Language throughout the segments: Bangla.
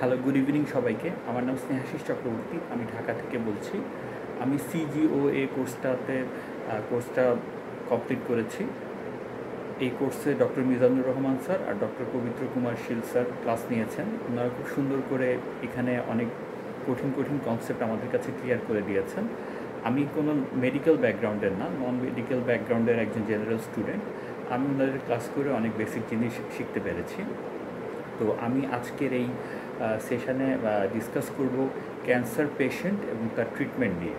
হ্যালো, গুড ইভিনিং সবাইকে। আমার নাম স্নেহাশিস চক্রবর্তী। আমি ঢাকা থেকে বলছি। আমি CGOA কোর্সটা কমপ্লিট করেছি। এই কোর্সে ডক্টর মিজানুর রহমান স্যার আর ডক্টর পবিত্র কুমার শীল স্যার ক্লাস নিয়েছেন। ওনারা খুব সুন্দর করে এখানে অনেক কঠিন কঠিন কনসেপ্ট আমাদের কাছে ক্লিয়ার করে দিয়েছেন। আমি কোনো মেডিকেল ব্যাকগ্রাউন্ডের না, নন মেডিকেল ব্যাকগ্রাউন্ডের একজন জেনারেল স্টুডেন্ট। আমি ওনাদের ক্লাস করে অনেক বেসিক জিনিস শিখতে পেরেছি। তো আমি আজকের এই সেশনে ডিসকাস করব ক্যান্সার পেশেন্ট এবং তার ট্রিটমেন্ট নিয়ে।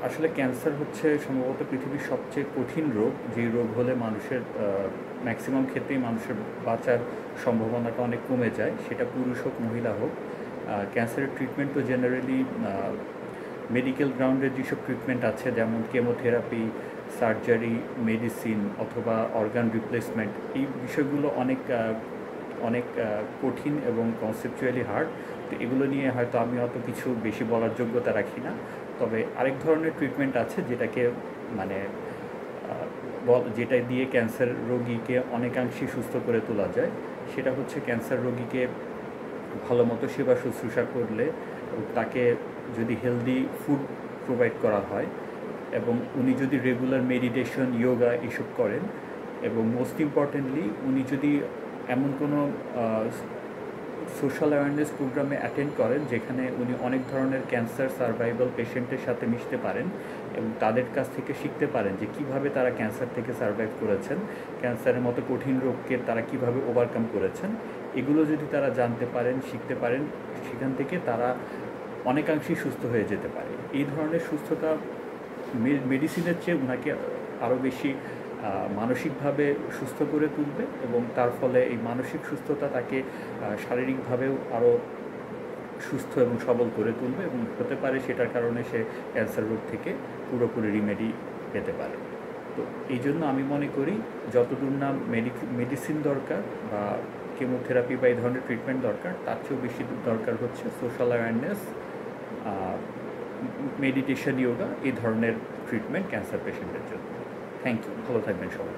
আসলে ক্যান্সার হচ্ছে সম্ভবত পৃথিবীর সবচেয়ে কঠিন রোগ, যেই রোগ হলে মানুষের ম্যাক্সিমাম ক্ষেত্রেই মানুষের বাঁচার সম্ভাবনাটা অনেক কমে যায়, সেটা পুরুষ হোক মহিলা হোক। ক্যান্সারের ট্রিটমেন্ট তো জেনারেলি মেডিকেল গ্রাউন্ডের যেসব ট্রিটমেন্ট আছে, যেমন কেমোথেরাপি, সার্জারি, মেডিসিন অথবা অর্গান রিপ্লেসমেন্ট, এই বিষয়গুলো অনেক কঠিন এবং কনসেপচুয়ালি হার্ড। তো এগুলো নিয়ে হয়তো আমি অত কিছু বেশি বলার যোগ্যতা রাখি না। তবে আরেক ধরনের ট্রিটমেন্ট আছে যেটাকে যেটা দিয়ে ক্যান্সার রোগীকে অনেকাংশেই সুস্থ করে তোলা যায়। সেটা হচ্ছে ক্যান্সার রোগীকে ভালো মতো সেবা শুশ্রূষা করলে, তাকে যদি হেলদি ফুড প্রোভাইড করা হয় এবং উনি যদি রেগুলার মেডিটেশন, ইয়োগা এসব করেন, এবং মোস্ট ইম্পর্টেন্টলি উনি যদি এমন কোনো সোশ্যাল অ্যাওয়ারনেস প্রোগ্রামে অ্যাটেন্ড করেন যেখানে উনি অনেক ধরনের ক্যান্সার সার্ভাইভাল পেশেন্টের সাথে মিশতে পারেন এবং তাদের কাছ থেকে শিখতে পারেন যে কীভাবে তারা ক্যান্সার থেকে সার্ভাইভ করেছেন, ক্যান্সারের মতো কঠিন রোগকে তারা কীভাবে ওভারকাম করেছেন, এগুলো যদি তারা জানতে পারেন, শিখতে পারেন, সেখান থেকে তারা অনেকাংশেই সুস্থ হয়ে যেতে পারে। এই ধরনের সুস্থতা মেডিসিনের চেয়ে ওনাকে আরও বেশি মানসিকভাবে সুস্থ করে তুলবে এবং তার ফলে এই মানসিক সুস্থতা তাকে শারীরিকভাবেও আরও সুস্থ এবং সবল করে তুলবে এবং হতে পারে সেটার কারণে সে ক্যান্সার রোগ থেকে পুরোপুরি রিমেডি পেতে পারে। তো এই জন্য আমি মনে করি যতদূর না মেডিসিন দরকার বা কেমোথেরাপি বা এই ধরনের ট্রিটমেন্ট দরকার, তার চেয়েও বেশি দরকার হচ্ছে সোশ্যাল অ্যাওয়ারনেস, মেডিটেশন, ইয়োগা, এই ধরনের ট্রিটমেন্ট ক্যান্সার পেশেন্টের জন্য। থ্যাংক ইউ, ভালো থাকবেন সবাই।